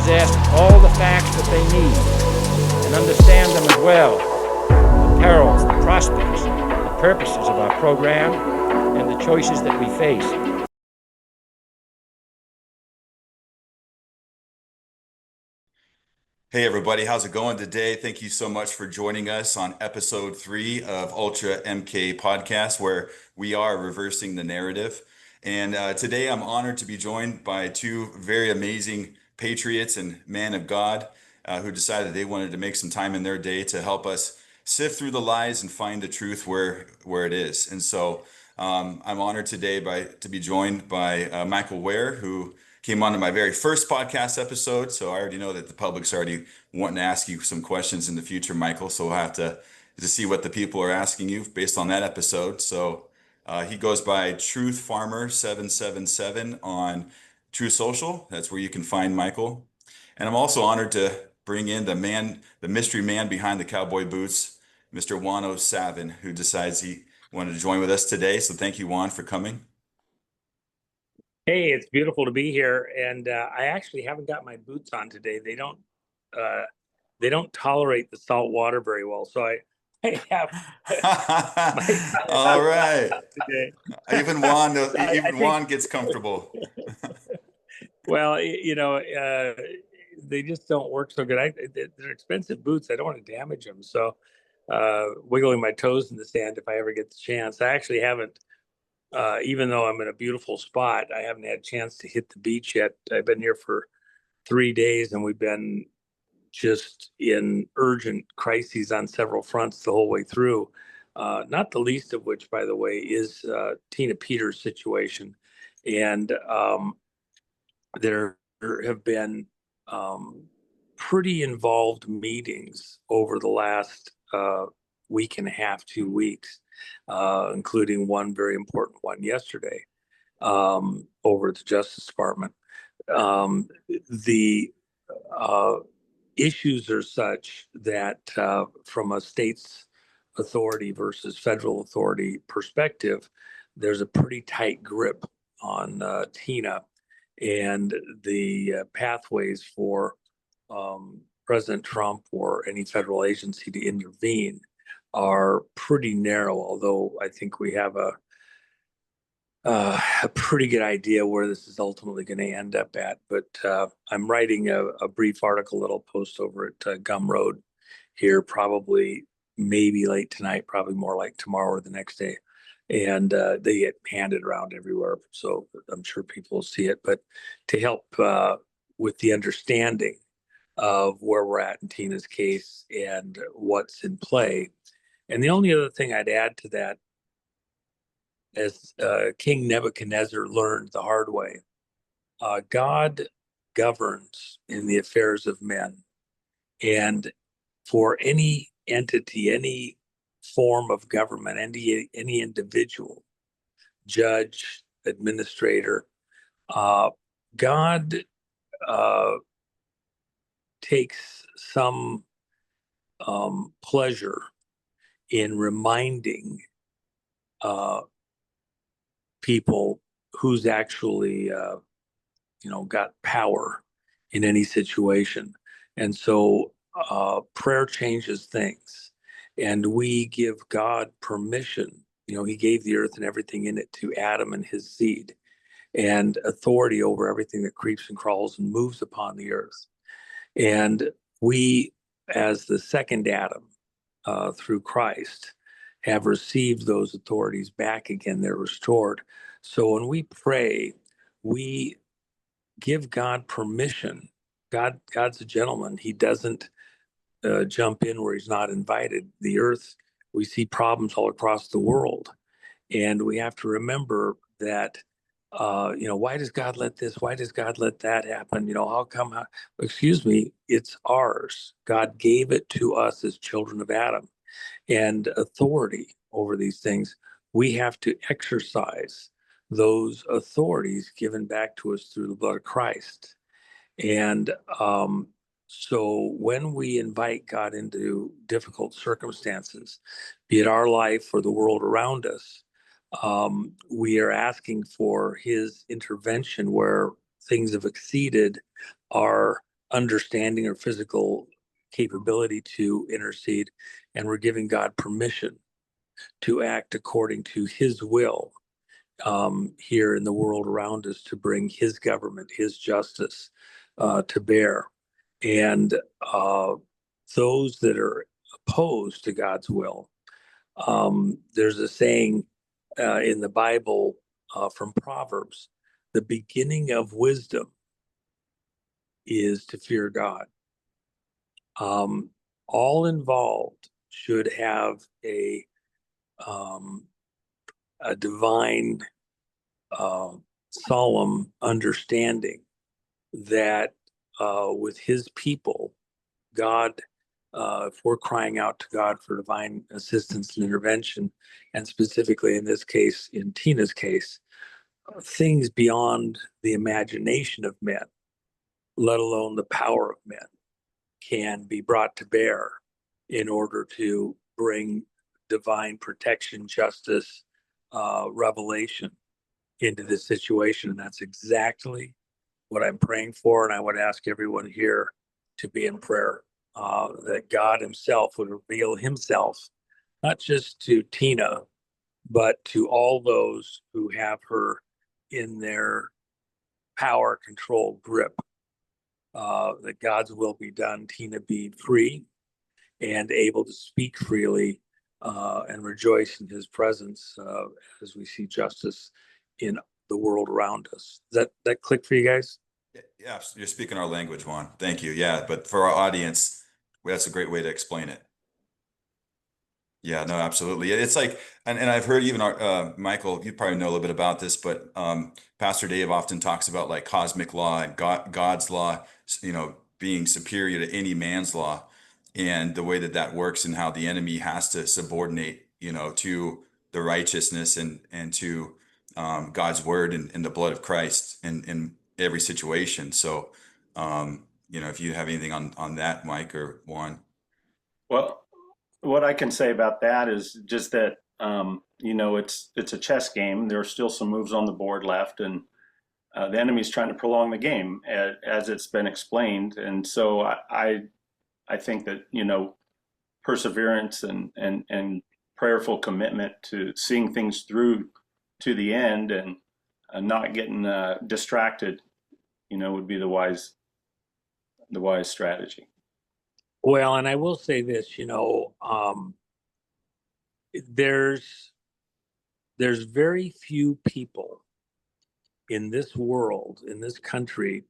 possess all the facts that they need and understand them as well, the perils, the prospects, the purposes of our program, and the choices that we face. Hey everybody, how's it going today? Thank you so much for joining us on episode 3 of Ultra MK Podcast, where we are reversing the narrative. And today I'm honored to be joined by two very amazing patriots and man of God who decided they wanted to make some time in their day to help us sift through the lies and find the truth where it is. And so I'm honored today to be joined by Michael Ware, who came on to my very first podcast episode. So I already know that the public's already wanting to ask you some questions in the future, Michael. So we'll have to see what the people are asking you based on that episode. So he goes by Truth Farmer 777 on True Social. That's where you can find Michael. And I'm also honored to bring in the mystery man behind the cowboy boots, Mr. Juan Savin, who decides he wanted to join with us today. So thank you, Juan, for coming. Hey, it's beautiful to be here, and I actually haven't got my boots on today. Uh, they don't tolerate the salt water very well, so I have my All right. today. Even Juan, I even think, Juan gets comfortable. well, they just don't work so good. They're expensive boots. I don't want to damage them, so wiggling my toes in the sand if I ever get the chance. I actually haven't. Even though I'm in a beautiful spot, I haven't had a chance to hit the beach yet. I've been here for 3 days and we've been just in urgent crises on several fronts the whole way through. Not the least of which, by the way, is Tina Peters' situation. And there have been pretty involved meetings over the last week and a half, 2 weeks, including one very important one yesterday over at the Justice Department. The issues are such that from a state's authority versus federal authority perspective, there's a pretty tight grip on Tina and the pathways for President Trump or any federal agency to intervene are pretty narrow, although I think we have a pretty good idea where this is ultimately going to end up at. But I'm writing a brief article that I'll post over at Gumroad here, probably maybe late tonight, probably more like tomorrow or the next day. And they get handed around everywhere, so I'm sure people will see it. But to help with the understanding of where we're at in Tina's case and what's in play. And the only other thing I'd add to that, as King Nebuchadnezzar learned the hard way, God governs in the affairs of men. And for any entity, any form of government, any individual, judge, administrator, God uh, takes some pleasure in reminding people who's actually got power in any situation. And so prayer changes things, and we give God permission. He gave the earth and everything in it to Adam and his seed, and authority over everything that creeps and crawls and moves upon the earth. And we, as the second Adam, through Christ, have received those authorities back again. They're restored. So when we pray, we give God permission. God's a gentleman. He doesn't jump in where he's not invited. The earth, we see problems all across the world, and we have to remember that. Why does God let this? Why does God let that happen? How come? Excuse me, it's ours. God gave it to us as children of Adam, and authority over these things. We have to exercise those authorities given back to us through the blood of Christ. And so when we invite God into difficult circumstances, be it our life or the world around us, we are asking for his intervention where things have exceeded our understanding or physical capability to intercede, and we're giving God permission to act according to his will here in the world around us, to bring his government, his justice to bear. And those that are opposed to God's will, there's a saying in the Bible from Proverbs: the beginning of wisdom is to fear God. All involved should have um, a divine, solemn understanding that with his people, God, if we're crying out to God for divine assistance and intervention, and specifically in this case, in Tina's case, things beyond the imagination of men, let alone the power of men, can be brought to bear in order to bring divine protection, justice, revelation into this situation. And that's exactly what I'm praying for. And I would ask everyone here to be in prayer, that God himself would reveal himself, not just to Tina, but to all those who have her in their power, control, grip, that God's will be done, Tina be free and able to speak freely and rejoice in his presence as we see justice in the world around us. Does that click for you guys? Yeah, you're speaking our language, Juan. Thank you. Yeah, but for our audience, that's a great way to explain it. Yeah, no, absolutely. It's like, and I've heard even our Michael, you probably know a little bit about this, but Pastor Dave often talks about like cosmic law and God's law, being superior to any man's law, and the way that that works, and how the enemy has to subordinate, to the righteousness and to God's word and the blood of Christ in every situation. So, if you have anything on that, Mike or Juan. Well, what I can say about that is just that it's a chess game. There are still some moves on the board left, and the enemy's trying to prolong the game as it's been explained. And so I think that perseverance and prayerful commitment to seeing things through to the end and not getting distracted, would be the wise strategy. Well, and I will say this, there's very few people in this world, in this country,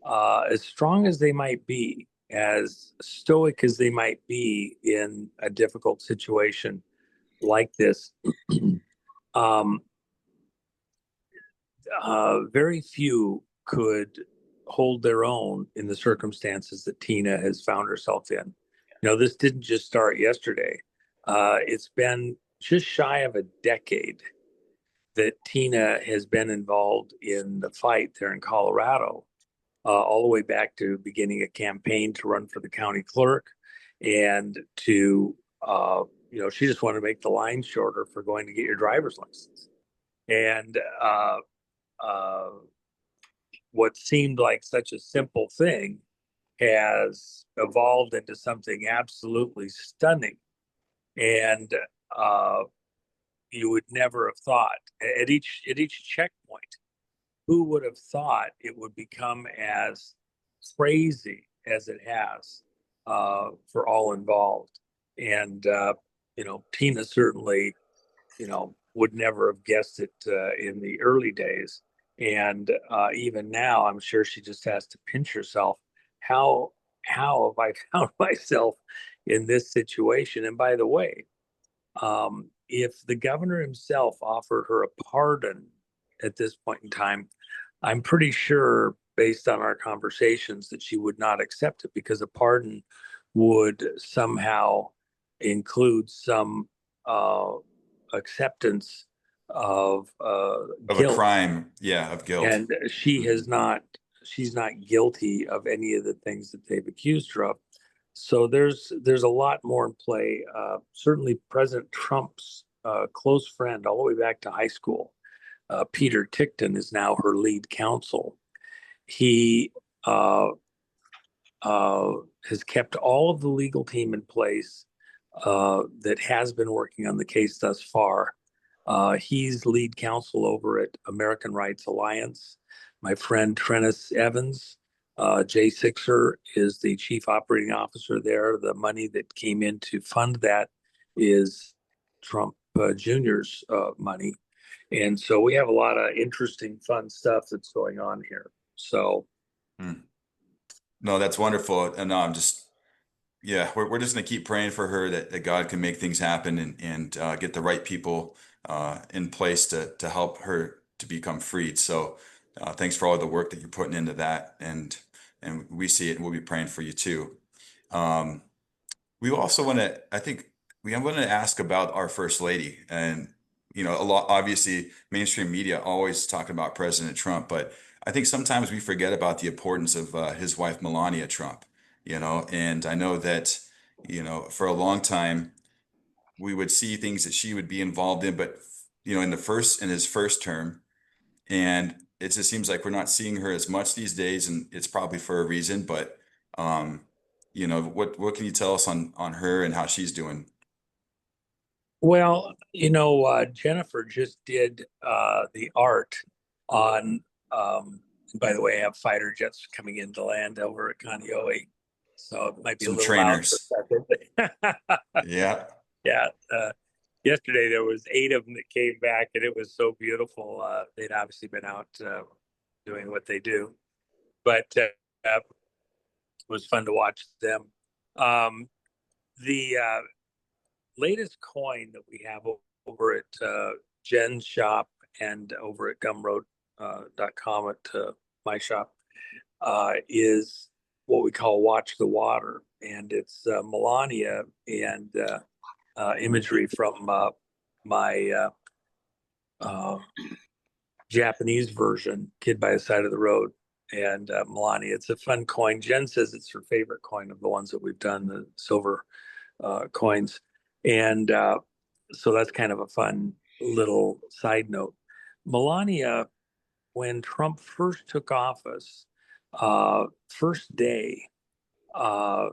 as strong as they might be, as stoic as they might be in a difficult situation like this, very few could hold their own in the circumstances that Tina has found herself in. This didn't just start yesterday. It's been just shy of a decade that Tina has been involved in the fight there in Colorado, all the way back to beginning a campaign to run for the county clerk, and to, she just wanted to make the line shorter for going to get your driver's license. And what seemed like such a simple thing has evolved into something absolutely stunning. And you would never have thought at each checkpoint, who would have thought it would become as crazy as it has for all involved. And Tina certainly would never have guessed it in the early days. And even now, I'm sure she just has to pinch herself. How have I found myself in this situation? And by the way, if the governor himself offered her a pardon at this point in time, I'm pretty sure, based on our conversations, that she would not accept it, because a pardon would somehow include some acceptance of guilt. A crime, yeah, of guilt. And she's not guilty of any of the things that they've accused her of. So there's a lot more in play. Certainly President Trump's close friend all the way back to high school, Peter Tickton, is now her lead counsel. He has kept all of the legal team in place that has been working on the case thus far. He's lead counsel over at American Rights Alliance. My friend Trennis Evans, Jay Sixer, is the chief operating officer there. The money that came in to fund that is Trump Jr.'s money. And so we have a lot of interesting, fun stuff that's going on here. So, No, that's wonderful. And I'm just, yeah, we're just going to keep praying for her that God can make things happen and get the right people in place to help her to become freed. So thanks for all the work that you're putting into that. And we see it and we'll be praying for you too. Um, we also want to, I think we want to ask about our first lady. And, you know, a lot, obviously mainstream media always talking about President Trump, but I think sometimes we forget about the importance of his wife, Melania Trump, you know, and I know that, you know, for a long time, we would see things that she would be involved in, but, you know, in his first term, and it just seems like we're not seeing her as much these days, and it's probably for a reason, but, um, you know, what can you tell us on her and how she's doing? well, Jennifer just did the art on, by the way, I have fighter jets coming in to land over at Kaneohe. So it might be a Some little loud for trainers. a second. Yeah. Yeah. Yesterday there was 8 of them that came back, and it was so beautiful. They'd obviously been out doing what they do, but it was fun to watch them. The latest coin that we have over at Jen's shop and over at gumroad.com at my shop is what we call Watch the Water. And it's Melania and imagery from my Japanese version, Kid by the Side of the Road, and Melania. It's a fun coin. Jen says it's her favorite coin of the ones that we've done, the silver coins. And so that's kind of a fun little side note. Melania, when Trump first took office, first day, uh,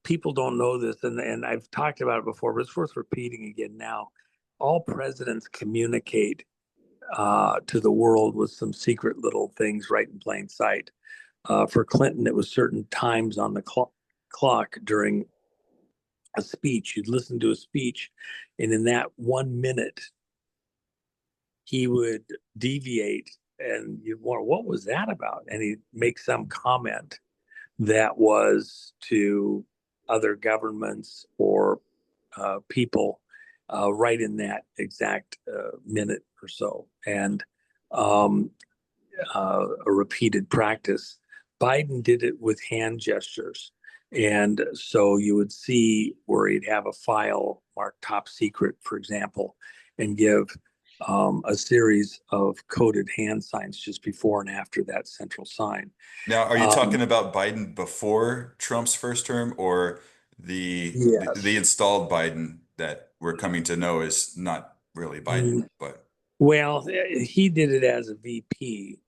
people don't know this, and I've talked about it before, but it's worth repeating again now. All presidents communicate to the world with some secret little things right in plain sight. For Clinton, it was certain times on the clock during a speech. You'd listen to a speech, and in that 1 minute, he would deviate, and you'd wonder, what was that about? And he'd make some comment that was to other governments or people right in that exact minute or so. And a repeated practice. Biden did it with hand gestures. And so you would see where he'd have a file marked top secret, for example, and give a series of coded hand signs just before and after that central sign. Now, are you Um, talking about Biden before Trump's first term, or the yes. installed Biden that we're coming to know is not really Biden, Mm, but Well, he did it as a VP.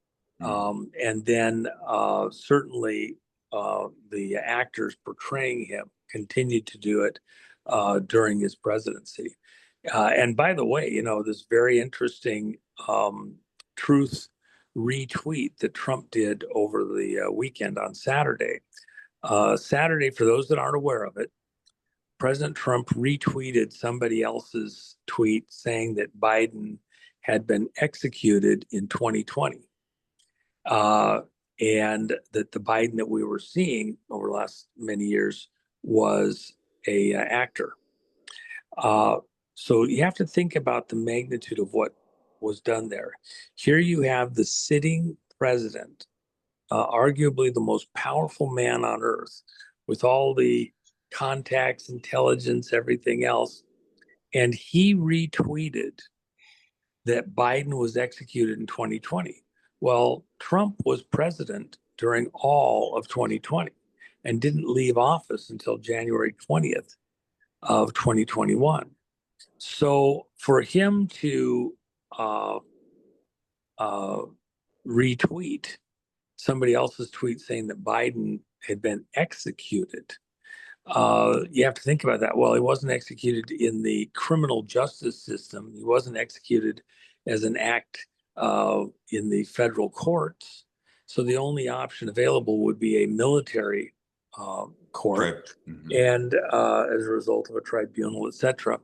mm. And then certainly the actors portraying him continued to do it during his presidency. And by the way, this very interesting truth retweet that Trump did over the weekend on Saturday. Saturday, for those that aren't aware of it, President Trump retweeted somebody else's tweet saying that Biden had been executed in 2020. And that the Biden that we were seeing over the last many years was a actor. So you have to think about the magnitude of what was done there. Here you have the sitting president, arguably the most powerful man on earth, with all the contacts, intelligence, everything else, and he retweeted that Biden was executed in 2020. Well, Trump was president during all of 2020 and didn't leave office until January 20th of 2021. So for him to uh, retweet somebody else's tweet saying that Biden had been executed. You have to think about that. Well, he wasn't executed in the criminal justice system. He wasn't executed as an act in the federal courts. So the only option available would be a military court, and as a result of a tribunal, etc.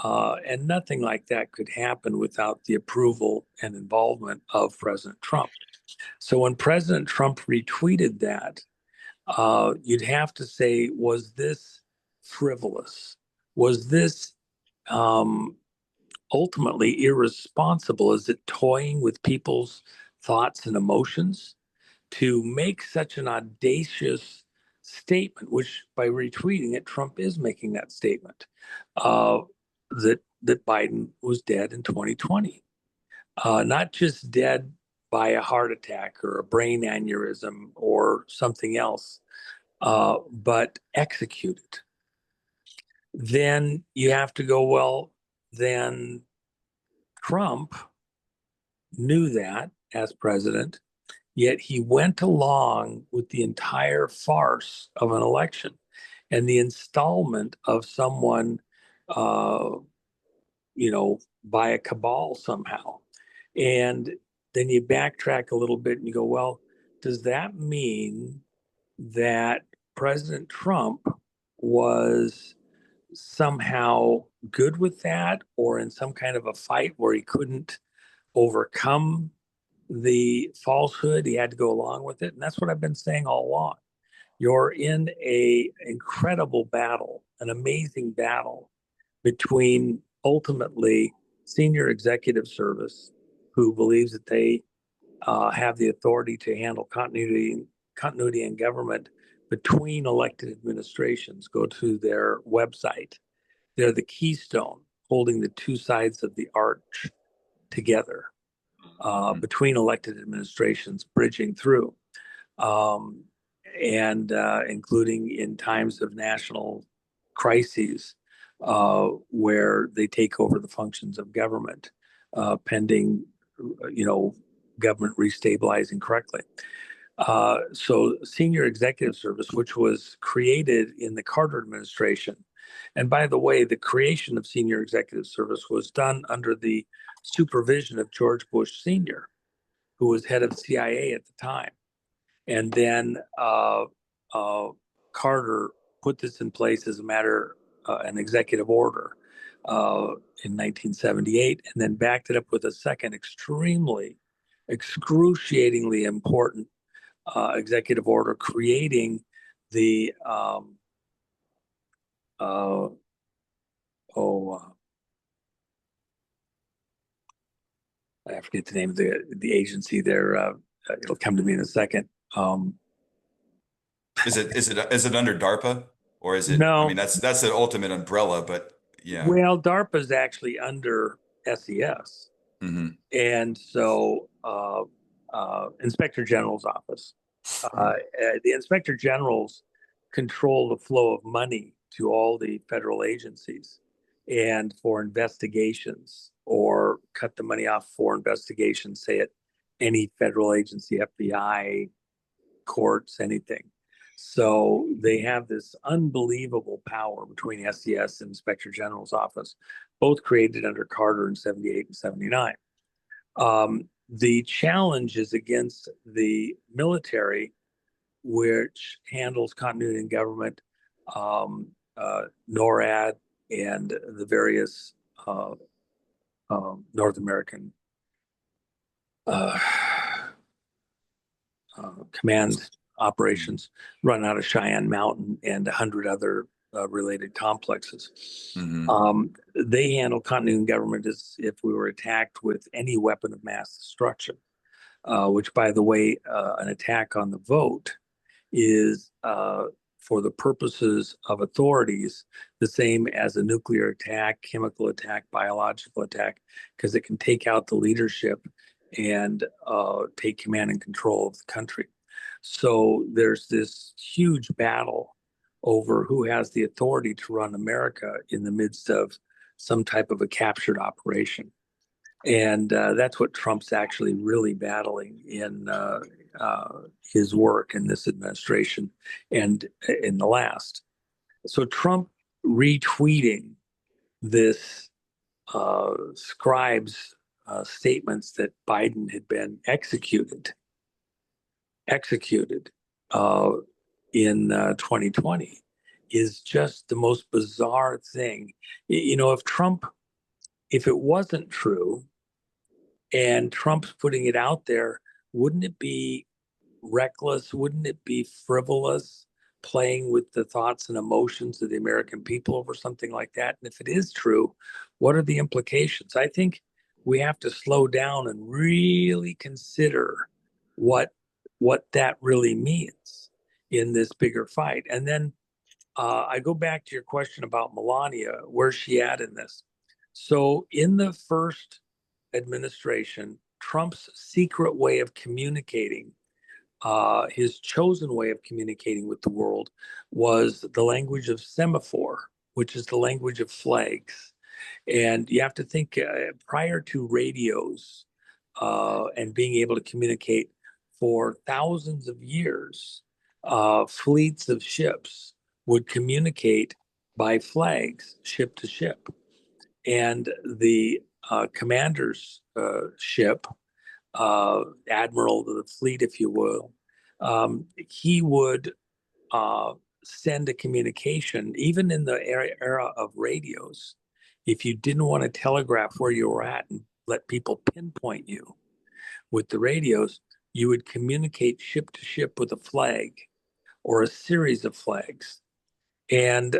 And nothing like that could happen without the approval and involvement of President Trump. So when President Trump retweeted that, you'd have to say, was this frivolous? Was this ultimately irresponsible? Is it toying with people's thoughts and emotions to make such an audacious statement, which by retweeting it, Trump is making that statement, that Biden was dead in 2020? Not just dead by a heart attack or a brain aneurysm or something else, but executed. Then you have to go, well, then Trump knew that as president, yet he went along with the entire farce of an election and the installment of someone, by a cabal somehow. And then you backtrack a little bit and you go, well, does that mean that President Trump was somehow good with that, or in some kind of a fight where he couldn't overcome the falsehood, he had to go along with it? And that's what I've been saying all along. You're in a incredible battle, an amazing battle between ultimately senior executive service, who believes that they have the authority to handle continuity in government between elected administrations. Go to their website. They're the keystone holding the two sides of the arch together, between elected administrations, bridging through, and including in times of national crises, where they take over the functions of government, pending, government restabilizing correctly. So senior executive service, which was created in the Carter administration. And by the way, the creation of senior executive service was done under the supervision of George Bush Sr., who was head of CIA at the time. And then Carter put this in place as a matter, an executive order in 1978, and then backed it up with a second excruciatingly important executive order creating the I forget the name of the agency there. It'll come to me in a second. Is it under DARPA, or is it? No. I mean, that's the ultimate umbrella, but yeah. Well, DARPA is actually under SES, and so Inspector General's office. The Inspector Generals control the flow of money to all the federal agencies and for investigations, or cut the money off for investigations, say at any federal agency, FBI, courts, anything. So they have this unbelievable power between SES and Inspector General's office, both created under Carter in 78 and 79. The challenge is against the military, which handles continuity in government, NORAD, and the various North American command operations run out of Cheyenne Mountain and 100 other related complexes. They handle continuity in government as if we were attacked with any weapon of mass destruction, which, by the way, an attack on the vote is, for the purposes of authorities, the same as a nuclear attack, chemical attack, biological attack, because it can take out the leadership and take command and control of the country. So there's this huge battle over who has the authority to run America in the midst of some type of a captured operation. And that's what Trump's actually really battling his work in this administration and in the last. So Trump retweeting this scribe's statements that Biden had been executed in 2020 is just the most bizarre thing. You know, if it wasn't true and Trump's putting it out there, wouldn't it be reckless? Wouldn't it be frivolous, playing with the thoughts and emotions of the American people over something like that? And if it is true, what are the implications? I think we have to slow down and really consider what that really means in this bigger fight. And then I go back to your question about Melania. Where's she at in this? So in the first administration, Trump's secret way of communicating, his chosen way of communicating with the world, was the language of semaphore, which is the language of flags. And you have to think, prior to radios and being able to communicate for thousands of years, fleets of ships would communicate by flags, ship to ship. And the commander's ship, admiral of the fleet, if you will, he would send a communication, even in the era of radios. If you didn't want to telegraph where you were at and let people pinpoint you with the radios, you would communicate ship to ship with a flag or a series of flags. And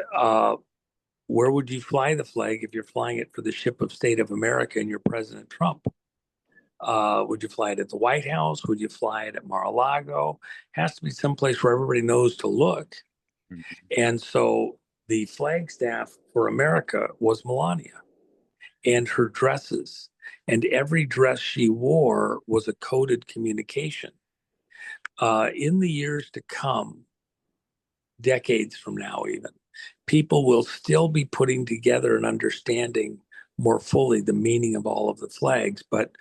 where would you fly the flag if you're flying it for the ship of state of America and you're President Trump? Would you fly it at the White House? Would you fly it at Mar-a-Lago? Has to be someplace where everybody knows to look. And so the flagstaff for America was Melania and her dresses. And every dress she wore was a coded communication. In the years to come, decades from now even, people will still be putting together and understanding more fully the meaning of all of the flags. But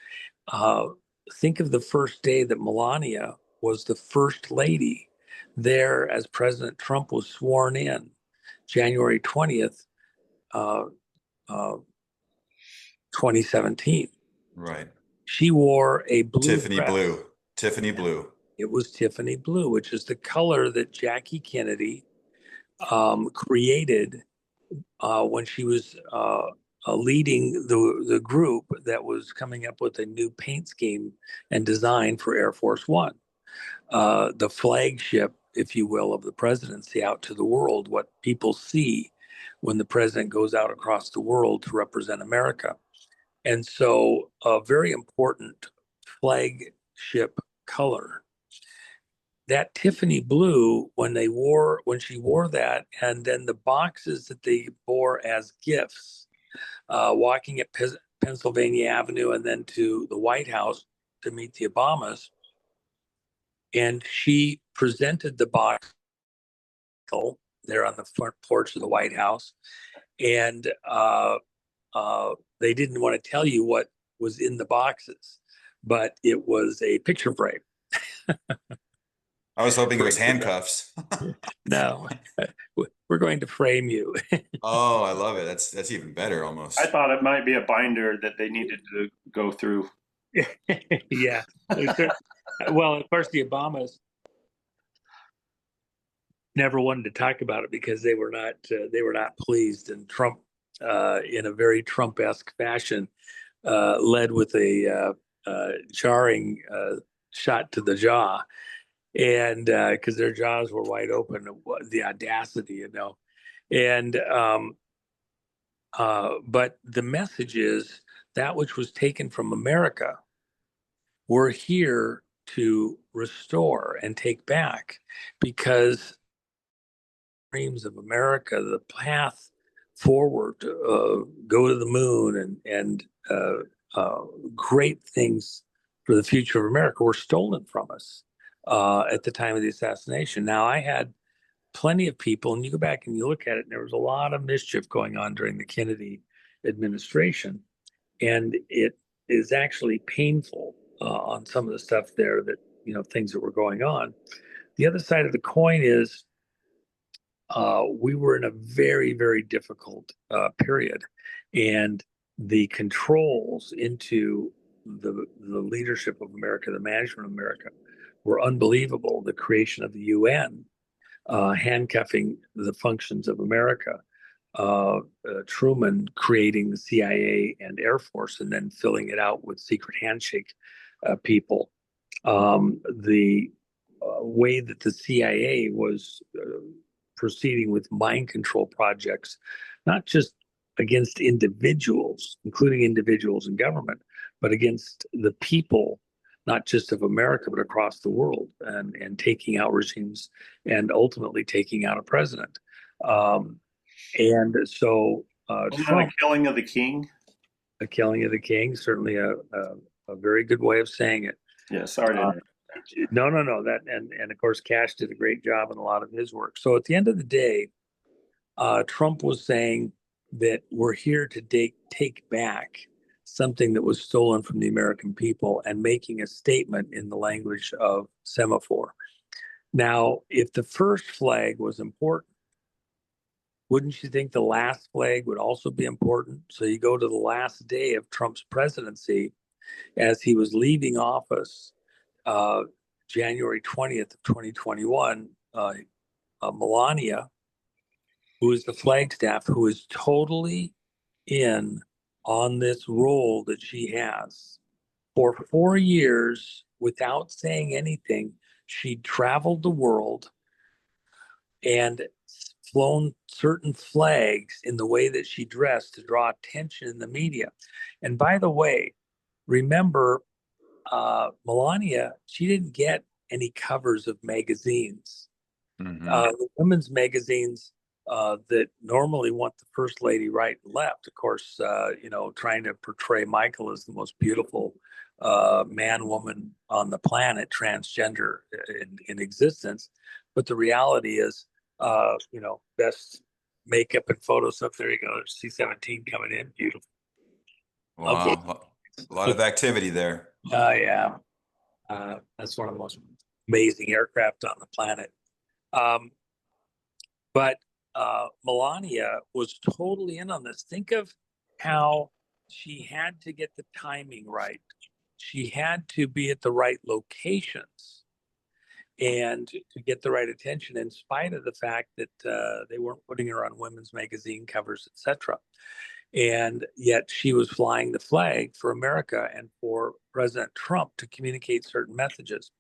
think of the first day that Melania was the first lady there as President Trump was sworn in, January 20th, 2017. Right. She wore a blue Tiffany dress. blue. Tiffany blue. It was Tiffany blue, which is the color that Jackie Kennedy created when she was leading the group that was coming up with a new paint scheme and design for Air Force One, the flagship, if you will, of the presidency out to the world, what people see when the president goes out across the world to represent America. And so a very important flagship color. That Tiffany blue, when she wore that, and then the boxes that they bore as gifts, walking at Pennsylvania Avenue and then to the White House to meet the Obamas. And she presented the box there on the front porch of the White House. And they didn't want to tell you what was in the boxes, but it was a picture frame. I was hoping it was handcuffs. No, we're going to frame you. Oh, I love it. That's even better almost. I thought it might be a binder that they needed to go through. Yeah. Well, of course, the Obamas never wanted to talk about it because they were not pleased, and Trump, in a very Trump-esque fashion, led with a jarring shot to the jaw, and because their jaws were wide open, the audacity, and but the message is that which was taken from America, we're here to restore and take back, because dreams of America, the path forward, go to the moon and great things for the future of America were stolen from us at the time of the assassination. Now, I had plenty of people, and you go back and you look at it, and there was a lot of mischief going on during the Kennedy administration. And it is actually painful on some of the stuff there that things that were going on. The other side of the coin is we were in a very, very difficult period, and the controls into the leadership of America, the management of America, were unbelievable. The creation of the UN, handcuffing the functions of America, Truman creating the CIA and Air Force, and then filling it out with secret handshake people. The way that the CIA was proceeding with mind control projects, not just against individuals, including individuals in government, but against the people, not just of America, but across the world, and taking out regimes and ultimately taking out a president. And so Wasn't that a Trump, killing of the king? the killing of the king, certainly a very good way of saying it. Yeah, sorry to Uh, interrupt. no. That and of course, Cash did a great job in a lot of his work. So at the end of the day, Trump was saying that we're here to take back something that was stolen from the American people and making a statement in the language of semaphore. Now, if the first flag was important, wouldn't you think the last flag would also be important? So you go to the last day of Trump's presidency as he was leaving office, uh, January 20th of 2021, Melania, who is the Flagstaff, who is totally in on this role that she has. For 4 years, without saying anything, she traveled the world and flown certain flags in the way that she dressed to draw attention in the media. And by the way, remember, Melania, she didn't get any covers of magazines. The women's magazines that normally want the first lady right and left, of course, trying to portray Michael as the most beautiful man, woman on the planet, transgender in existence. But the reality is, best makeup and photo stuff. There you go. There's C-17 coming in. Beautiful. Okay. Wow. A lot of activity there. Yeah. That's one of the most amazing aircraft on the planet. But Melania was totally in on this. Think of how she had to get the timing right. She had to be at the right locations and to get the right attention, in spite of the fact that they weren't putting her on women's magazine covers, etc. And yet she was flying the flag for America and for President Trump to communicate certain messages.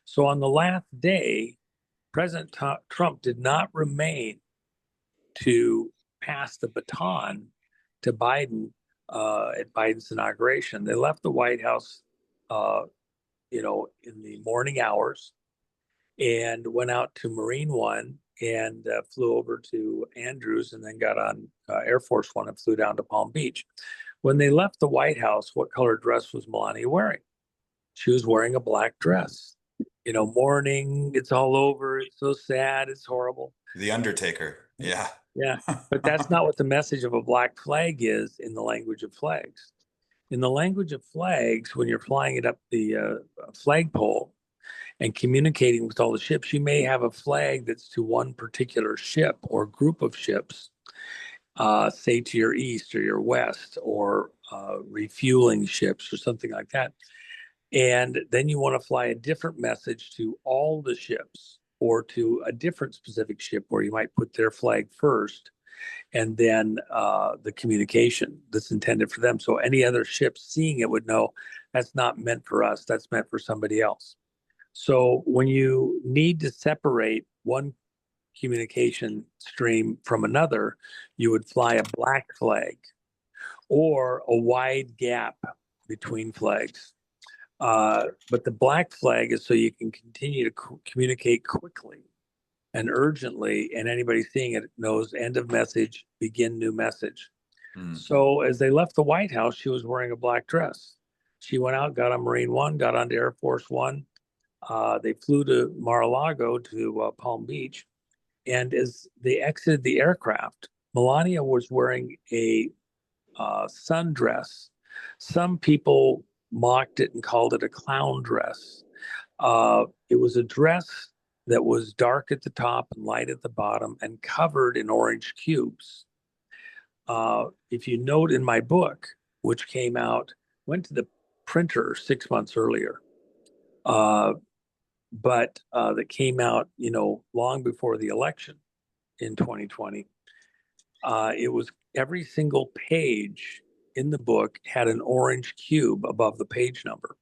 So on the last day, President Trump did not remain to pass the baton to Biden at Biden's inauguration. They left the White House, in the morning hours, and went out to Marine One and flew over to Andrews, and then got on Air Force One and flew down to Palm Beach. When they left the White House, what color dress was Melania wearing? She was wearing a black dress. Mourning, it's all over, it's so sad, it's horrible. The Undertaker. Yeah. Yeah, but that's not what the message of a black flag is in the language of flags. In the language of flags, when you're flying it up the flagpole and communicating with all the ships, you may have a flag that's to one particular ship or group of ships, say to your east or your west, or refueling ships or something like that. And then you want to fly a different message to all the ships, or to a different specific ship where you might put their flag first, and then the communication that's intended for them. So any other ship seeing it would know that's not meant for us, that's meant for somebody else. So when you need to separate one communication stream from another, you would fly a black flag or a wide gap between flags. But the black flag is so you can continue to communicate quickly and urgently, and anybody seeing it knows end of message, begin new message. So as they left the White House, she was wearing a black dress. She went out, got on Marine One, got onto Air Force One. They flew to Mar-a-Lago, to Palm Beach. And as they exited the aircraft, Melania was wearing a sundress. Some people mocked it and called it a clown dress. It was a dress that was dark at the top and light at the bottom and covered in orange cubes. If you note in my book, which went to the printer 6 months earlier, but that came out, long before the election in 2020. It was every single page in the book had an orange cube above the page number,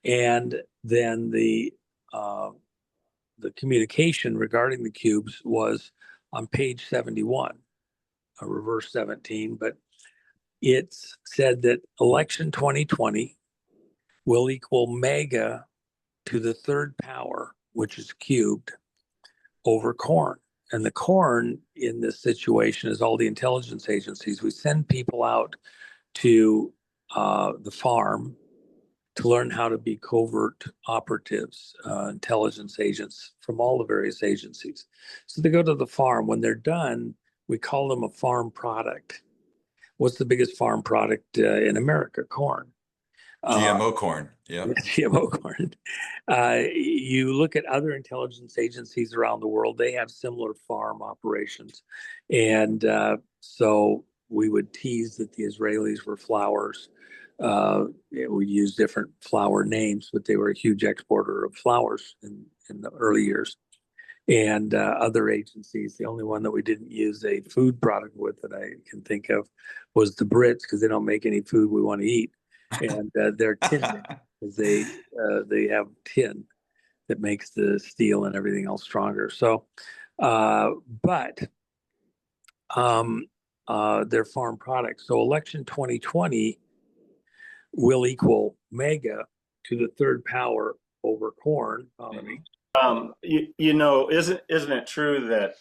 and then the communication regarding the cubes was on page 71, a reverse 17, but it said that election 2020 will equal mega to the third power, which is cubed, over corn. And the corn in this situation is all the intelligence agencies. We send people out to the farm to learn how to be covert operatives, intelligence agents from all the various agencies. So they go to the farm. When they're done, we call them a farm product. What's the biggest farm product in America? Corn. GMO corn. Yeah. GMO corn. You look at other intelligence agencies around the world, they have similar farm operations. And so we would tease that the Israelis were flowers. We use different flower names, but they were a huge exporter of flowers in the early years. And other agencies, the only one that we didn't use a food product with that I can think of was the Brits, because they don't make any food we want to eat. And they're tin, because they have tin that makes the steel and everything else stronger. So, but they're farm products. So election 2020 will equal mega to the third power over corn. Isn't it true that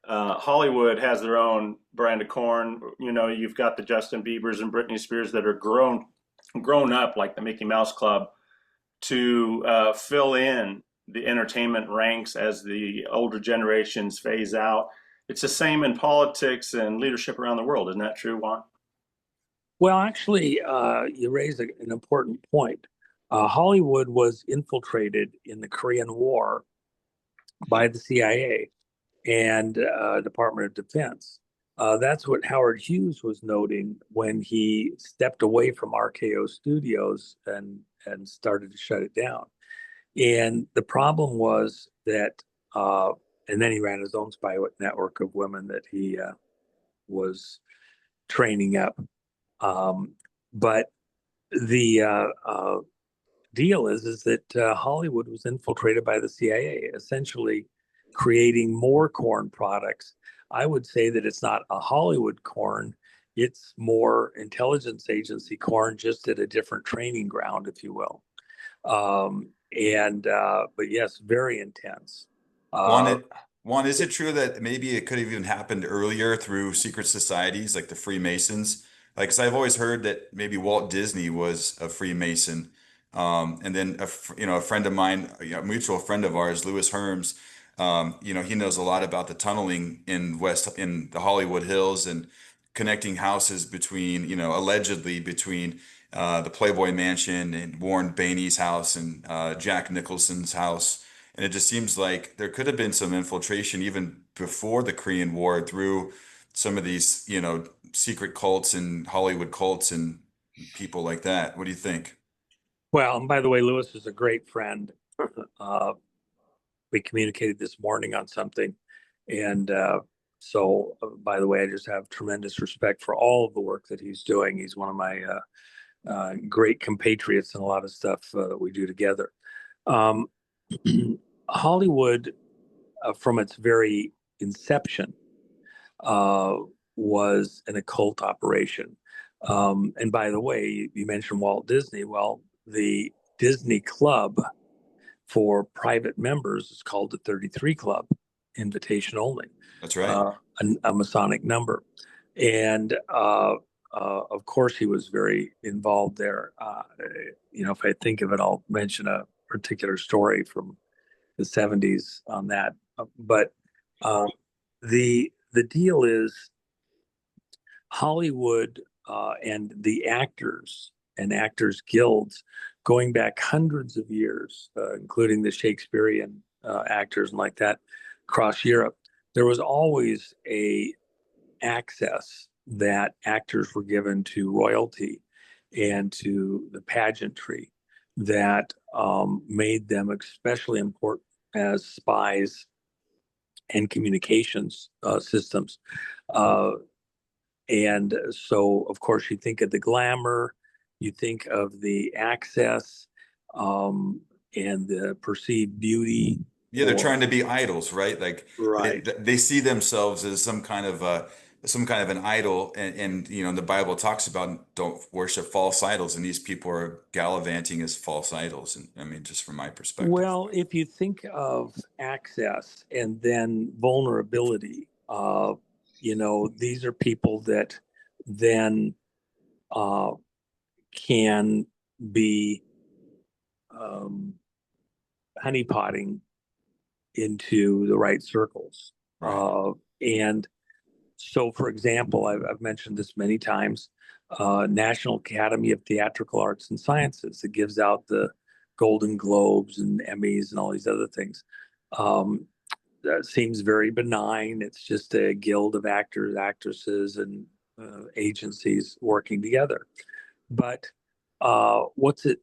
Hollywood has their own brand of corn? You've got the Justin Biebers and Britney Spears that are grown up like the Mickey Mouse Club to fill in the entertainment ranks as the older generations phase out. It's the same in politics and leadership around the world. Isn't that true, Juan? Well, actually, you raise an important point. Hollywood was infiltrated in the Korean War by the CIA and Department of Defense. That's what Howard Hughes was noting when he stepped away from RKO Studios and started to shut it down. And the problem was that, and then he ran his own spy network of women that he was training up. But the deal is that Hollywood was infiltrated by the CIA, essentially creating more corn products. I would say that it's not a Hollywood corn, it's more intelligence agency corn, just at a different training ground, if you will. But yes, very intense. Juan, is it true that maybe it could have even happened earlier through secret societies like the Freemasons? Like, 'cause I've always heard that maybe Walt Disney was a Freemason. And then a friend of mine, a mutual friend of ours, Lewis Herms, he knows a lot about the tunneling in the Hollywood Hills and connecting houses between, allegedly between the Playboy Mansion and Warren Beatty's house and Jack Nicholson's house. And it just seems like there could have been some infiltration even before the Korean War through some of these, secret cults and Hollywood cults and people like that. What do you think? Well, and by the way, Lewis is a great friend. We communicated this morning on something. And by the way, I just have tremendous respect for all of the work that he's doing. He's one of my great compatriots in a lot of stuff that we do together. Hollywood, from its very inception, was an occult operation. And by the way, you mentioned Walt Disney. Well, the Disney Club for private members is called the 33 Club, invitation only. That's right. A Masonic number. And of course, he was very involved there. If I think of it, I'll mention a particular story from the 70s on that. But the deal is Hollywood and the actors and actors guilds going back hundreds of years, including the Shakespearean actors and like that across Europe, there was always a access that actors were given to royalty and to the pageantry that made them especially important as spies and communications systems. And so, of course, you think of the glamour, you think of the access, and the perceived beauty. Yeah, they're trying to be idols, right? Like Right. they see themselves as some kind of an idol, and the Bible talks about don't worship false idols, and these people are gallivanting as false idols. And I mean, just from my perspective. Well, if you think of access and then vulnerability, these are people that then uh, can be um, honeypotting into the right circles. Right. And so, for example, I've mentioned this many times, National Academy of Theatrical Arts and Sciences. It gives out the Golden Globes and Emmys and all these other things. Um, that seems very benign. It's just a guild of actors, actresses, and agencies working together. But what's it?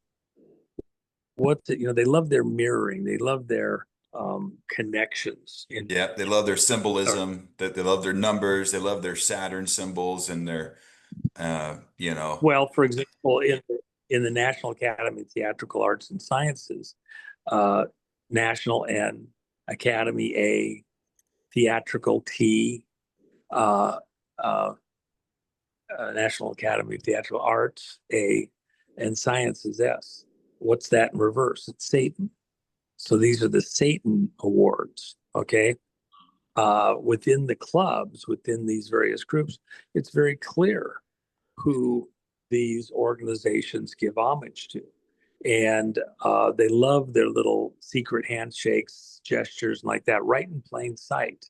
They love their mirroring. They love their connections in. Yeah, they love their symbolism, that they love their numbers, they love their Saturn symbols and their uh, you know, Well, for example, in the National Academy of Theatrical Arts and Sciences, uh, National N, Academy A, Theatrical T, uh, uh, National Academy of Theatrical Arts A, and Sciences S. What's that in reverse? It's Satan. So these are the Satan Awards. Okay. Within the clubs, within these various groups, it's very clear who these organizations give homage to. And they love their little secret handshakes, gestures, and like that, right in plain sight,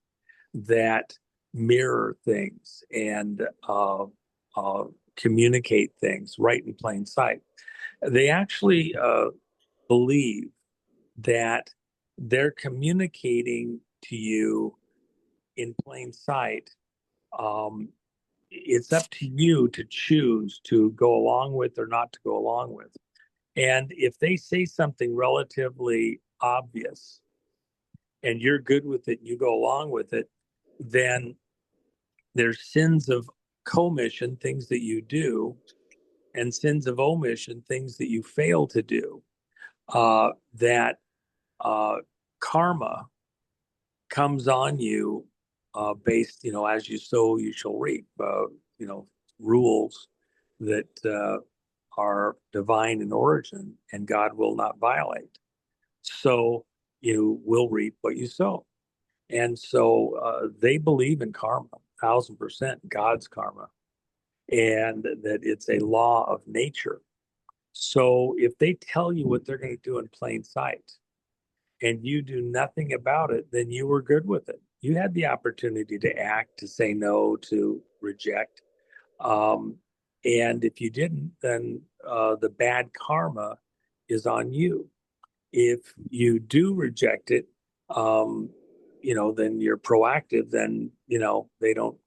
that mirror things and communicate things right in plain sight. They actually believe that they're communicating to you in plain sight. It's up to you to choose to go along with or not to go along with. And if they say something relatively obvious and you're good with it, you go along with it, then there's sins of commission, things that you do, and sins of omission, things that you fail to do, that uh, karma comes on you based, as you sow, you shall reap, rules that are divine in origin and God will not violate. So you will reap what you sow. And so they believe in karma, 1,000%, God's karma, and that it's a law of nature. So if they tell you what they're going to do in plain sight and you do nothing about it, then you were good with it. You had the opportunity to act, to say no, to reject. And if you didn't, then the bad karma is on you. If you do reject it, then you're proactive. Then they don't.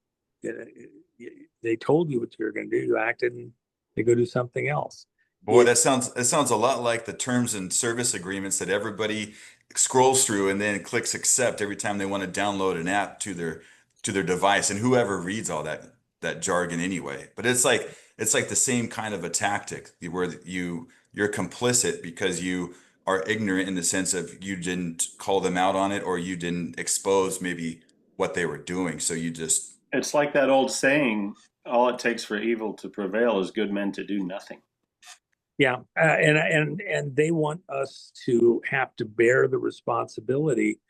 They told you what you were going to do. You acted, and they go do something else. boy, that sounds a lot like the terms and service agreements that everybody scrolls through and then clicks accept every time they want to download an app to their device, and whoever reads all that jargon anyway. But it's like the same kind of a tactic where you're complicit because you are ignorant in the sense of you didn't call them out on it or you didn't expose maybe what they were doing. So you just It's like that old saying, all it takes for evil to prevail is good men to do nothing. Yeah, and they want us to have to bear the responsibility.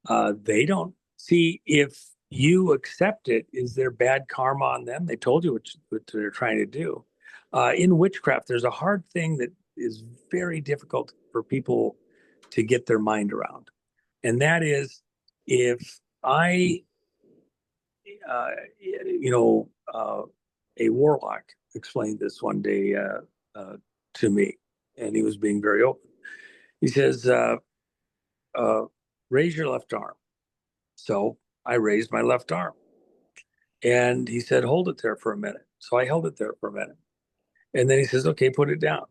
They don't see if you accept it. Is there bad karma on them? They told you what they're trying to do. In witchcraft, there's a hard thing that is very difficult for people to get their mind around, and that is if I, uh, you know, uh, a warlock explained this one day to me, and he was being very open. He says, raise your left arm. So I raised my left arm. And he said, hold it there for a minute. So I held it there for a minute. And then he says, okay, put it down.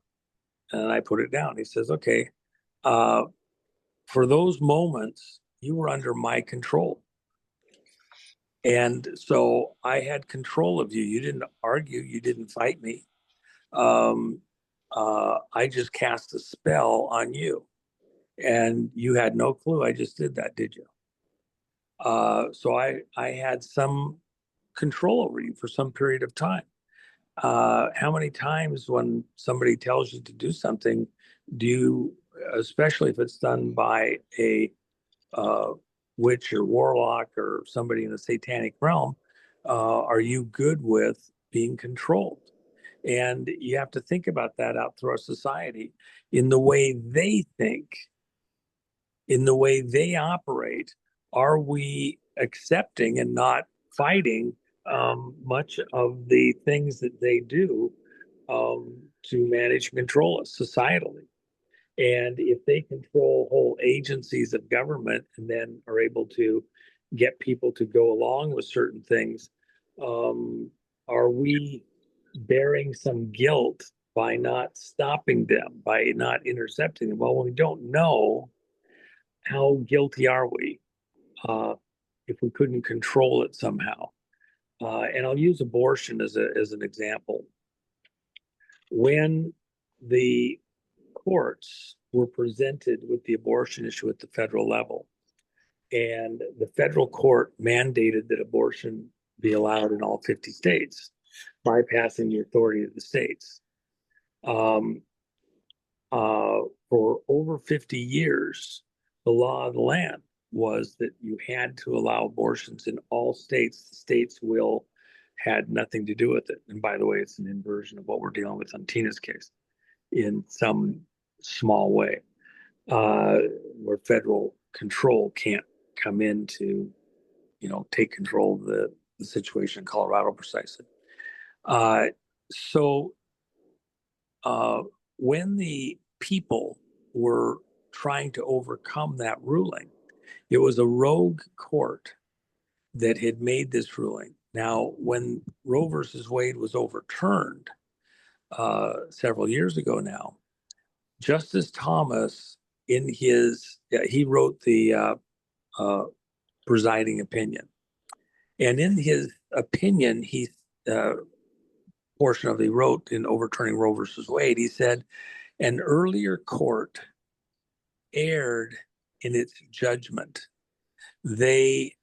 And I put it down. He says, okay, for those moments, you were under my control. And so I had control of you. You didn't argue. You didn't fight me. I just cast a spell on you. And you had no clue I just did that, did you? So I had some control over you for some period of time. How many times when somebody tells you to do something, do you, especially if it's done by a witch or warlock or somebody in the satanic realm, are you good with being controlled? And you have to think about that out through our society in the way they think, in the way they operate. Are we accepting and not fighting much of the things that they do to manage and control us societally? And if they control whole agencies of government and then are able to get people to go along with certain things, are we bearing some guilt by not stopping them, by not intercepting them? Well, when we don't know, how guilty are we if we couldn't control it somehow? And I'll use abortion as an example. When the courts were presented with the abortion issue at the federal level, and the federal court mandated that abortion be allowed in all 50 states, bypassing the authority of the states. For over 50 years, the law of the land was that you had to allow abortions in all states. The state's will had nothing to do with it. And by the way, it's an inversion of what we're dealing with on Tina's case in some small way, where federal control can't come in to, take control of the situation in Colorado precisely. So when the people were trying to overcome that ruling, it was a rogue court that had made this ruling. Now, when Roe versus Wade was overturned several years ago now, Justice Thomas, he wrote the presiding opinion. And in his opinion, portion of he wrote in overturning Roe versus Wade, he said, an earlier court erred in its judgment. They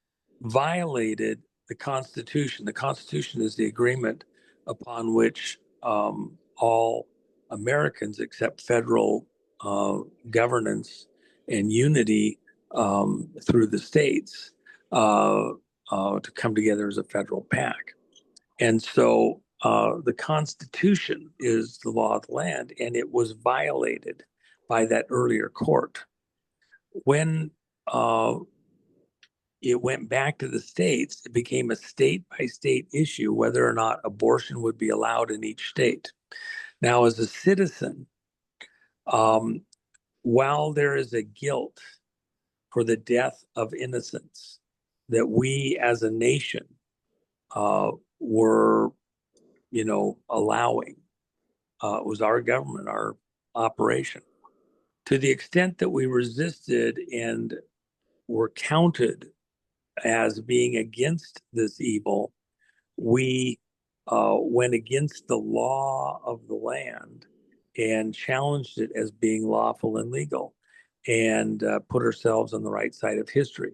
violated the Constitution. The Constitution is the agreement upon which all Americans accept federal governance and unity through the states to come together as a federal pack. And so the Constitution is the law of the land, and it was violated by that earlier court. When it went back to the states, it became a state-by-state issue whether or not abortion would be allowed in each state. Now, as a citizen, while there is a guilt for the death of innocents that we as a nation were, allowing, it was our government, our operation. To the extent that we resisted and were counted as being against this evil, we went against the law of the land and challenged it as being lawful and legal, and put ourselves on the right side of history.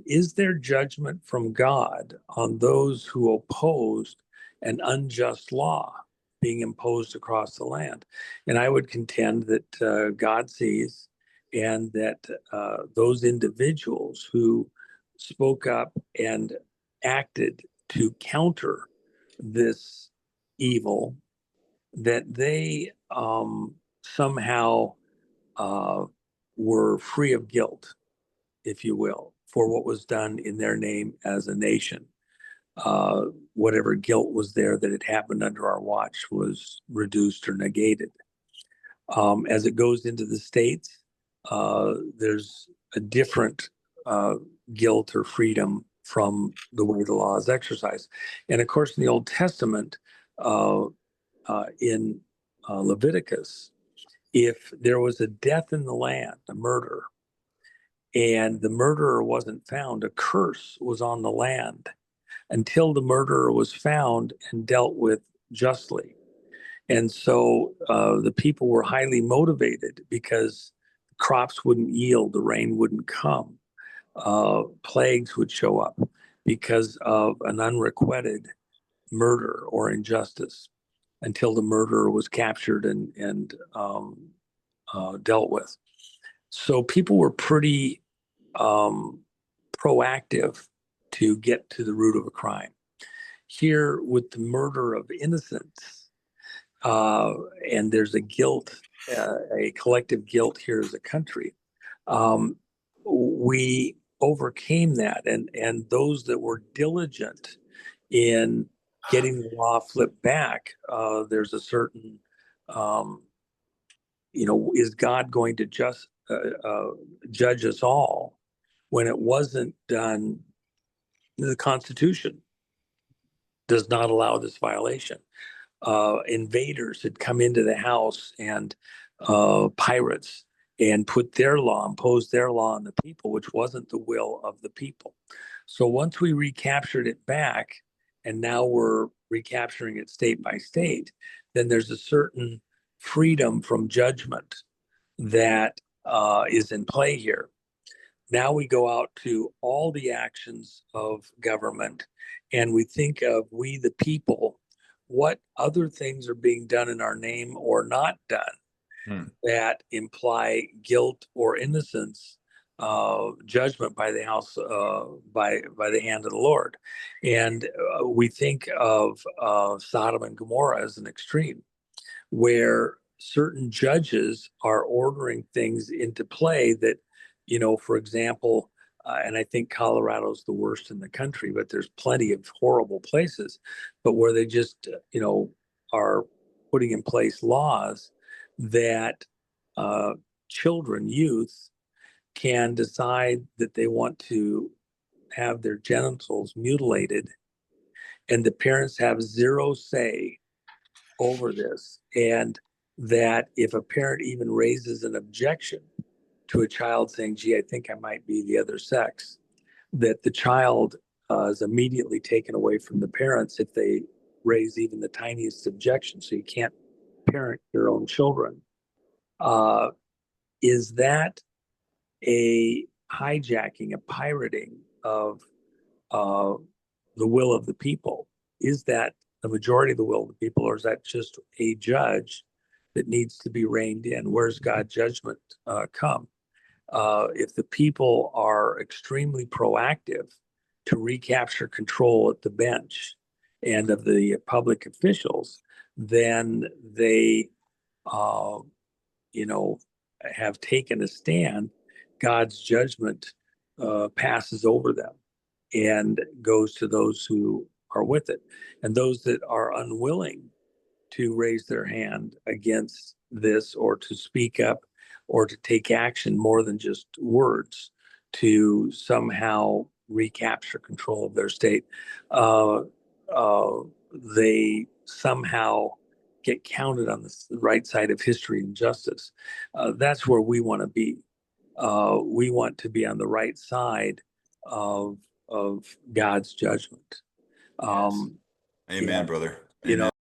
Is there judgment from God on those who opposed an unjust law being imposed across the land? And I would contend that God sees, and that those individuals who spoke up and acted to counter this evil, that they somehow were free of guilt, if you will, for what was done in their name as a nation. Whatever guilt was there that had happened under our watch was reduced or negated. As it goes into the states, there's a different guilt or freedom from the way the law is exercised. And of course, in the Old Testament, in Leviticus, if there was a death in the land, a murder, and the murderer wasn't found, a curse was on the land until the murderer was found and dealt with justly. And so the people were highly motivated because crops wouldn't yield, the rain wouldn't come, plagues would show up because of an unrequited murder or injustice until the murderer was captured and dealt with. So people were pretty proactive to get to the root of a crime. Here, with the murder of innocents, and there's a guilt, a collective guilt here as a country, we overcame that. And those that were diligent in getting the law flipped back, there's a certain, is God going to just judge us all when it wasn't done? The Constitution does not allow this violation. Invaders had come into the house and pirates and put their law, imposed their law on the people, which wasn't the will of the people. So once we recaptured it back, and now we're recapturing it state by state, then there's a certain freedom from judgment that is in play here. Now we go out to all the actions of government and we think of we the people, what other things are being done in our name or not done that imply guilt or innocence, judgment by the house, by the hand of the Lord. And we think of Sodom and Gomorrah as an extreme, where certain judges are ordering things into play that, for example, and I think Colorado's the worst in the country, but there's plenty of horrible places, but where they just, are putting in place laws that children, youth, can decide that they want to have their genitals mutilated, and the parents have zero say over this. And that if a parent even raises an objection to a child saying, gee, I think I might be the other sex, that the child is immediately taken away from the parents if they raise even the tiniest objection. So you can't parent your own children. Is that a hijacking, a pirating of the will of the people? Is that the majority of the will of the people, or is that just a judge that needs to be reined in? Where's God's judgment come? If the people are extremely proactive to recapture control at the bench and of the public officials, then they, have taken a stand. God's judgment passes over them and goes to those who are with it. And those that are unwilling to raise their hand against this, or to speak up, or to take action more than just words to somehow recapture control of their state, they somehow get counted on the right side of history and justice. That's where we want to be. We want to be on the right side of God's judgment. Amen, brother. Amen.